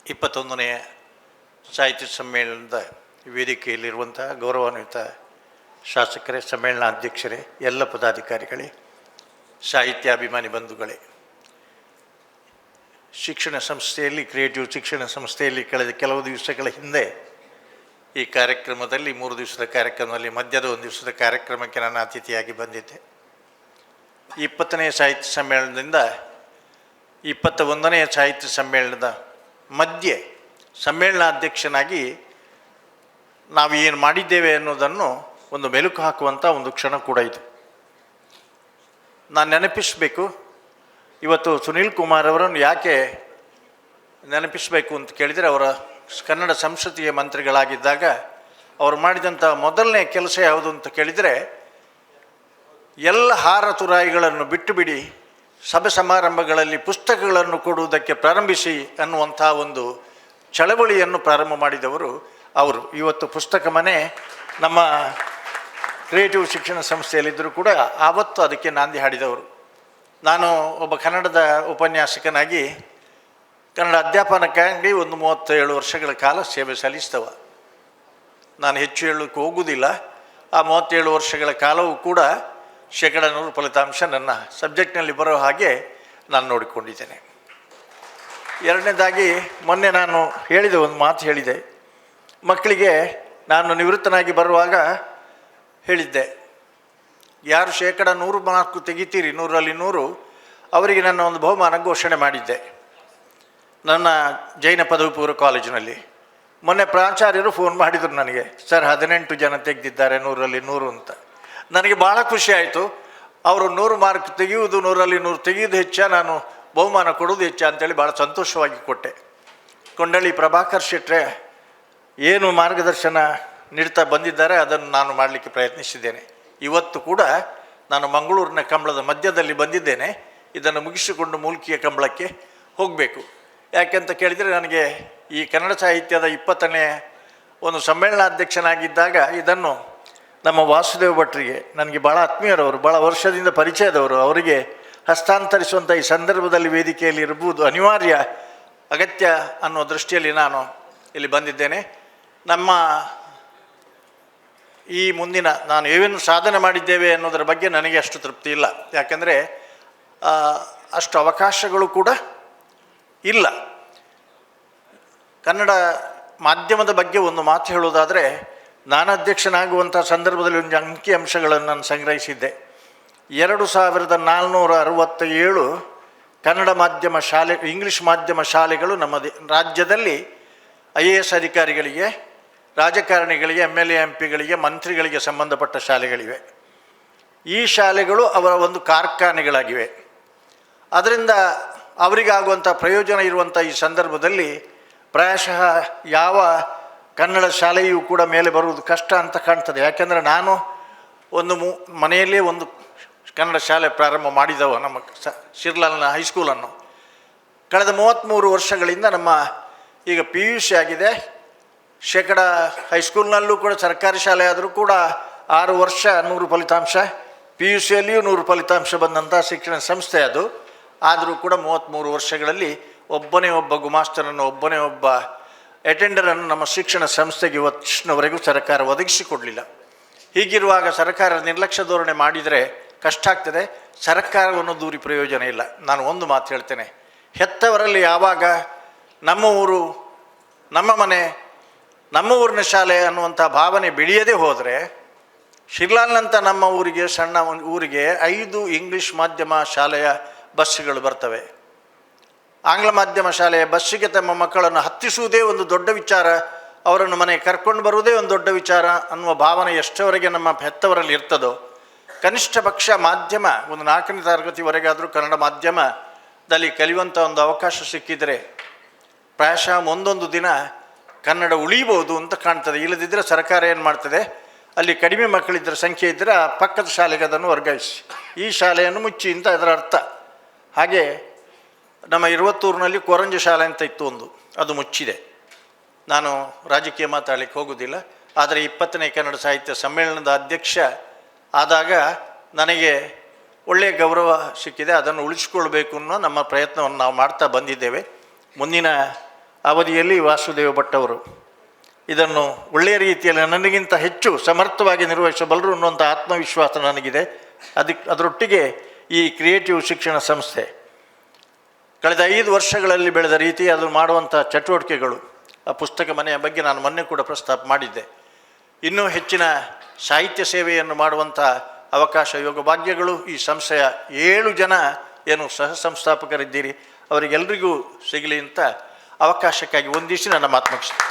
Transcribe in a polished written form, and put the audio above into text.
21ನೇ ಸಾಹಿತ್ಯ ಸಮ್ಮೇಳನದ ವೇದಿಕೆಯಲ್ಲಿರುವಂಥ ಗೌರವಾನ್ವಿತ ಶಾಸಕರೇ, ಸಮ್ಮೇಳನ ಅಧ್ಯಕ್ಷರೇ, ಎಲ್ಲ ಪದಾಧಿಕಾರಿಗಳೇ, ಸಾಹಿತ್ಯಾಭಿಮಾನಿ ಬಂಧುಗಳೇ, ಶಿಕ್ಷಣ ಸಂಸ್ಥೆಯಲ್ಲಿ ಕ್ರಿಯೇಟಿವ್ ಶಿಕ್ಷಣ ಸಂಸ್ಥೆಯಲ್ಲಿ ಕಳೆದ ಕೆಲವು ದಿವಸಗಳ ಹಿಂದೆ ಈ ಕಾರ್ಯಕ್ರಮದಲ್ಲಿ 3 ದಿವಸದ ಕಾರ್ಯಕ್ರಮದಲ್ಲಿ ಮಧ್ಯದ 1 ದಿವಸದ ಕಾರ್ಯಕ್ರಮಕ್ಕೆ ನಾನು ಅತಿಥಿಯಾಗಿ ಬಂದಿದ್ದೆ. 20ನೇ ಸಾಹಿತ್ಯ ಸಮ್ಮೇಳನದಿಂದ 21ನೇ ಸಾಹಿತ್ಯ ಸಮ್ಮೇಳನದ ಮಧ್ಯೆ ಸಮ್ಮೇಳನಾಧ್ಯಕ್ಷನಾಗಿ ನಾವು ಏನು ಮಾಡಿದ್ದೇವೆ ಅನ್ನೋದನ್ನು ಒಂದು ಮೆಲುಕು ಹಾಕುವಂಥ ಒಂದು ಕ್ಷಣ ಕೂಡ ಇದು. ನಾನು ನೆನಪಿಸಬೇಕು, ಇವತ್ತು ಸುನೀಲ್ ಕುಮಾರ್ ಅವರನ್ನು ಯಾಕೆ ನೆನಪಿಸಬೇಕು ಅಂತ ಕೇಳಿದರೆ, ಅವರ ಕನ್ನಡ ಸಂಸ್ಕೃತಿಯ ಮಂತ್ರಿಗಳಾಗಿದ್ದಾಗ ಅವರು ಮಾಡಿದಂಥ ಮೊದಲನೇ ಕೆಲಸ ಯಾವುದು ಅಂತ ಕೇಳಿದರೆ, ಎಲ್ಲ ಹಾರ ತುರಾಯಿಗಳನ್ನು ಬಿಟ್ಟು ಬಿಡಿ, ಸಭೆ ಸಮಾರಂಭಗಳಲ್ಲಿ ಪುಸ್ತಕಗಳನ್ನು ಕೊಡುವುದಕ್ಕೆ ಪ್ರಾರಂಭಿಸಿ ಅನ್ನುವಂಥ ಒಂದು ಚಳವಳಿಯನ್ನು ಪ್ರಾರಂಭ ಮಾಡಿದವರು ಅವರು. ಇವತ್ತು ಪುಸ್ತಕ ಮನೆ ನಮ್ಮ ಕ್ರಿಯೇಟಿವ್ ಶಿಕ್ಷಣ ಸಂಸ್ಥೆಯಲ್ಲಿದ್ದರೂ ಕೂಡ ಆವತ್ತು ಅದಕ್ಕೆ ನಾಂದಿ ಹಾಡಿದವರು. ನಾನು ಒಬ್ಬ ಕನ್ನಡದ ಉಪನ್ಯಾಸಕನಾಗಿ ಕನ್ನಡ ಅಧ್ಯಾಪನಕ್ಕಾಗಿ ಒಂದು 37 ವರ್ಷಗಳ ಕಾಲ ಸೇವೆ ಸಲ್ಲಿಸ್ತವ. ನಾನು ಹೆಚ್ಚು ಹೇಳೋಕ್ಕೆ ಹೋಗುವುದಿಲ್ಲ. ಆ 37 ವರ್ಷಗಳ ಕಾಲವೂ ಕೂಡ 100% ಫಲಿತಾಂಶ ನನ್ನ ಸಬ್ಜೆಕ್ಟ್ನಲ್ಲಿ ಬರೋ ಹಾಗೆ ನಾನು ನೋಡಿಕೊಂಡಿದ್ದೇನೆ. ಎರಡನೇದಾಗಿ, ಮೊನ್ನೆ ನಾನು ಹೇಳಿದೆ, ಒಂದು ಮಾತು ಹೇಳಿದೆ ಮಕ್ಕಳಿಗೆ. ನಾನು ನಿವೃತ್ತನಾಗಿ ಬರುವಾಗ ಹೇಳಿದ್ದೆ, ಯಾರು 100 ಮಾರ್ಕ್ ತೆಗಿತೀರಿ 100ರಲ್ಲಿ 100 ಅವರಿಗೆ ನನ್ನ ಒಂದು ಬಹುಮಾನ ಘೋಷಣೆ ಮಾಡಿದ್ದೆ ನನ್ನ ಜೈನ ಪದವಿ ಪೂರ್ವ ಕಾಲೇಜಿನಲ್ಲಿ. ಮೊನ್ನೆ ಪ್ರಾಚಾರ್ಯರು ಫೋನ್ ಮಾಡಿದರು ನನಗೆ, ಸರ್ 18 ಜನ ತೆಗೆದಿದ್ದಾರೆ 100ರಲ್ಲಿ 100 ಅಂತ. ನನಗೆ ಭಾಳ ಖುಷಿ ಆಯಿತು. ಅವರು 100 ಮಾರ್ಕ್ ತೆಗೆಯುವುದು 100ರಲ್ಲಿ 100 ತೆಗೆಯುವುದು ಹೆಚ್ಚ, ನಾನು ಬಹುಮಾನ ಕೊಡೋದು ಹೆಚ್ಚ ಅಂತೇಳಿ ಭಾಳ ಸಂತೋಷವಾಗಿ ಕೊಟ್ಟೆ. ಕೊಂಡಳ್ಳಿ ಪ್ರಭಾಕರ್ ಶೆಟ್ರೆ ಏನು ಮಾರ್ಗದರ್ಶನ ನೀಡ್ತಾ ಬಂದಿದ್ದಾರೆ ಅದನ್ನು ನಾನು ಮಾಡಲಿಕ್ಕೆ ಪ್ರಯತ್ನಿಸಿದ್ದೇನೆ. ಇವತ್ತು ಕೂಡ ನಾನು ಮಂಗಳೂರಿನ ಕಂಬಳದ ಮಧ್ಯದಲ್ಲಿ ಬಂದಿದ್ದೇನೆ. ಇದನ್ನು ಮುಗಿಸಿಕೊಂಡು ಮೂಲ್ಕಿಯ ಕಂಬಳಕ್ಕೆ ಹೋಗಬೇಕು. ಯಾಕೆಂತ ಕೇಳಿದರೆ, ನನಗೆ ಈ ಕನ್ನಡ ಸಾಹಿತ್ಯದ 20ನೇ ಒಂದು ಸಮ್ಮೇಳನಾಧ್ಯಕ್ಷನಾಗಿದ್ದಾಗ ಇದನ್ನು ನಮ್ಮ ವಾಸುದೇವ ಭಟ್ರಿಗೆ, ನನಗೆ ಭಾಳ ಆತ್ಮೀಯರವರು, ಭಾಳ ವರ್ಷದಿಂದ ಪರಿಚಯದವರು, ಅವರಿಗೆ ಹಸ್ತಾಂತರಿಸುವಂಥ ಈ ಸಂದರ್ಭದಲ್ಲಿ ವೇದಿಕೆಯಲ್ಲಿ ಇರಬಹುದು ಅನಿವಾರ್ಯ ಅಗತ್ಯ ಅನ್ನೋ ದೃಷ್ಟಿಯಲ್ಲಿ ನಾನು ಇಲ್ಲಿ ಬಂದಿದ್ದೇನೆ. ನಮ್ಮ ಈ ಮುಂದಿನ ನಾನು ಏನೇನು ಸಾಧನೆ ಮಾಡಿದ್ದೇವೆ ಅನ್ನೋದರ ಬಗ್ಗೆ ನನಗೆ ಅಷ್ಟು ತೃಪ್ತಿ ಇಲ್ಲ. ಯಾಕೆಂದರೆ ಅಷ್ಟು ಅವಕಾಶಗಳು ಕೂಡ ಇಲ್ಲ. ಕನ್ನಡ ಮಾಧ್ಯಮದ ಬಗ್ಗೆ ಒಂದು ಮಾತು ಹೇಳೋದಾದರೆ, ನಾನು ಅಧ್ಯಕ್ಷನಾಗುವಂಥ ಸಂದರ್ಭದಲ್ಲಿ ಒಂದು ಅಂಕಿ ಅಂಶಗಳನ್ನು ನಾನು ಸಂಗ್ರಹಿಸಿದ್ದೆ. 2467 ಕನ್ನಡ ಮಾಧ್ಯಮ ಶಾಲೆ, ಇಂಗ್ಲೀಷ್ ಮಾಧ್ಯಮ ಶಾಲೆಗಳು ನಮ್ಮ ರಾಜ್ಯದಲ್ಲಿ IAS ಅಧಿಕಾರಿಗಳಿಗೆ, ರಾಜಕಾರಣಿಗಳಿಗೆ, MLA MP ಗಳಿಗೆ, ಮಂತ್ರಿಗಳಿಗೆ ಸಂಬಂಧಪಟ್ಟ ಶಾಲೆಗಳಿವೆ. ಈ ಶಾಲೆಗಳು ಅವರ ಒಂದು ಕಾರ್ಖಾನೆಗಳಾಗಿವೆ. ಅದರಿಂದ ಅವರಿಗಾಗುವಂಥ ಪ್ರಯೋಜನ ಇರುವಂಥ ಈ ಸಂದರ್ಭದಲ್ಲಿ ಪ್ರಾಯಶಃ ಯಾವ ಕನ್ನಡ ಶಾಲೆಯೂ ಕೂಡ ಮೇಲೆ ಬರುವುದು ಕಷ್ಟ ಅಂತ ಕಾಣ್ತದೆ. ಯಾಕೆಂದರೆ ನಾನು ಒಂದು ಮನೆಯಲ್ಲೇ ಒಂದು ಕನ್ನಡ ಶಾಲೆ ಪ್ರಾರಂಭ ಮಾಡಿದವ, ನಮ್ಮ ಶಿರ್ಲಾಲ್ನ ಹೈಸ್ಕೂಲನ್ನು. ಕಳೆದ 33 ವರ್ಷಗಳಿಂದ ನಮ್ಮ ಈಗ PUC ಆಗಿದೆ. ಹೈಸ್ಕೂಲ್ನಲ್ಲೂ ಕೂಡ ಸರ್ಕಾರಿ ಶಾಲೆ ಆದರೂ ಕೂಡ 6 ವರ್ಷ 100 ಫಲಿತಾಂಶ, PUCಯಲ್ಲಿಯೂ 100 ಫಲಿತಾಂಶ ಬಂದಂಥ ಶಿಕ್ಷಣ ಸಂಸ್ಥೆ ಅದು. ಆದರೂ ಕೂಡ 33 ವರ್ಷಗಳಲ್ಲಿ ಒಬ್ಬನೇ ಒಬ್ಬ ಗುಮಾಸ್ತನನ್ನು, ಒಬ್ಬನೇ ಒಬ್ಬ ಅಟೆಂಡರನ್ನು ನಮ್ಮ ಶಿಕ್ಷಣ ಸಂಸ್ಥೆಗೆ ಇವತ್ತಿನವರೆಗೂ ಸರ್ಕಾರ ಒದಗಿಸಿಕೊಡಲಿಲ್ಲ. ಹೀಗಿರುವಾಗ ಸರ್ಕಾರ ನಿರ್ಲಕ್ಷ್ಯ ಧೋರಣೆ ಮಾಡಿದರೆ ಕಷ್ಟ ಆಗ್ತದೆ. ಸರ್ಕಾರವನ್ನು ದೂರಿ ಪ್ರಯೋಜನ ಇಲ್ಲ. ನಾನು ಒಂದು ಮಾತು ಹೇಳ್ತೇನೆ, ಹೆತ್ತವರಲ್ಲಿ ಯಾವಾಗ ನಮ್ಮ ಊರು, ನಮ್ಮ ಮನೆ, ನಮ್ಮ ಊರಿನ ಶಾಲೆ ಅನ್ನುವಂಥ ಭಾವನೆ ಬೆಳೆಯದೇ ಹೋದರೆ, ಶಿರ್ಲಾಲ್ನಂಥ ನಮ್ಮ ಊರಿಗೆ, ಸಣ್ಣ ಊರಿಗೆ 5 ಇಂಗ್ಲೀಷ್ ಮಾಧ್ಯಮ ಶಾಲೆಯ ಬಸ್ಸುಗಳು ಬರ್ತವೆ. ಆಂಗ್ಲ ಮಾಧ್ಯಮ ಶಾಲೆಯ ಬಸ್ಸಿಗೆ ತಮ್ಮ ಮಕ್ಕಳನ್ನು ಹತ್ತಿಸುವುದೇ ಒಂದು ದೊಡ್ಡ ವಿಚಾರ, ಅವರನ್ನು ಮನೆಗೆ ಕರ್ಕೊಂಡು ಬರುವುದೇ ಒಂದು ದೊಡ್ಡ ವಿಚಾರ ಅನ್ನುವ ಭಾವನೆ ಎಷ್ಟವರೆಗೆ ನಮ್ಮ ಹೆತ್ತವರಲ್ಲಿ ಇರ್ತದೋ, ಕನಿಷ್ಠ ಪಕ್ಷ ಮಾಧ್ಯಮ ಒಂದು 4ನೇ ತರಗತಿವರೆಗಾದರೂ ಕನ್ನಡ ಮಾಧ್ಯಮದಲ್ಲಿ ಕಲಿಯುವಂಥ ಒಂದು ಅವಕಾಶ ಸಿಕ್ಕಿದರೆ ಪ್ರಾಯಶಃ ಒಂದೊಂದು ದಿನ ಕನ್ನಡ ಉಳಿಬೋದು ಅಂತ ಕಾಣ್ತದೆ. ಇಲ್ಲದಿದ್ದರೆ ಸರ್ಕಾರ ಏನು ಮಾಡ್ತದೆ, ಅಲ್ಲಿ ಕಡಿಮೆ ಮಕ್ಕಳಿದ್ದರೆ, ಸಂಖ್ಯೆ ಇದ್ದರೆ ಆ ಪಕ್ಕದ ಶಾಲೆಗೆ ಅದನ್ನು ವರ್ಗಾಯಿಸಿ, ಈ ಶಾಲೆಯನ್ನು ಮುಚ್ಚಿ ಅಂತ ಅದರ ಅರ್ಥ. ಹಾಗೆ ನಮ್ಮ ಇರುವತ್ತೂರಿನಲ್ಲಿ ಕೊರಂಜಿ ಶಾಲೆ ಅಂತ ಇತ್ತು ಒಂದು, ಅದು ಮುಚ್ಚಿದೆ. ನಾನು ರಾಜಕೀಯ ಮಾತಾಡಲಿಕ್ಕೆ ಹೋಗೋದಿಲ್ಲ. ಆದರೆ 20ನೇ ಕನ್ನಡ ಸಾಹಿತ್ಯ ಸಮ್ಮೇಳನದ ಅಧ್ಯಕ್ಷ ಆದಾಗ ನನಗೆ ಒಳ್ಳೆಯ ಗೌರವ ಸಿಕ್ಕಿದೆ. ಅದನ್ನು ಉಳಿಸ್ಕೊಳ್ಬೇಕು ಅನ್ನೋ ನಮ್ಮ ಪ್ರಯತ್ನವನ್ನು ನಾವು ಮಾಡ್ತಾ ಬಂದಿದ್ದೇವೆ. ಮುಂದಿನ ಅವಧಿಯಲ್ಲಿ ವಾಸುದೇವ ಭಟ್ ಅವರು ಇದನ್ನು ಒಳ್ಳೆಯ ರೀತಿಯಲ್ಲಿ ನನಗಿಂತ ಹೆಚ್ಚು ಸಮರ್ಥವಾಗಿ ನಿರ್ವಹಿಸಬಲ್ಲರು ಅನ್ನುವಂಥ ಆತ್ಮವಿಶ್ವಾಸ ನನಗಿದೆ. ಅದರೊಟ್ಟಿಗೆ ಈ ಕ್ರಿಯೇಟಿವ್ ಶಿಕ್ಷಣ ಸಂಸ್ಥೆ ಕಳೆದ 5 ವರ್ಷಗಳಲ್ಲಿ ಬೆಳೆದ ರೀತಿ ಅದು ಮಾಡುವಂಥ ಚಟುವಟಿಕೆಗಳು, ಆ ಪುಸ್ತಕ ಮನೆಯ ಬಗ್ಗೆ ನಾನು ಮೊನ್ನೆ ಕೂಡ ಪ್ರಸ್ತಾಪ ಮಾಡಿದ್ದೆ. ಇನ್ನೂ ಹೆಚ್ಚಿನ ಸಾಹಿತ್ಯ ಸೇವೆಯನ್ನು ಮಾಡುವಂಥ ಅವಕಾಶ, ಯೋಗ ಭಾಗ್ಯಗಳು ಈ ಸಂಸ್ಥೆಯ 7 ಜನ ಏನು ಸಹ ಸಂಸ್ಥಾಪಕರಿದ್ದೀರಿ ಅವರಿಗೆಲ್ಲರಿಗೂ ಸಿಗಲಿ ಅಂತ ಅವಕಾಶಕ್ಕಾಗಿ ವಂದಿಸಿ ನನ್ನ ಮಾತು ಮುಗಿಸ್ತೇನೆ.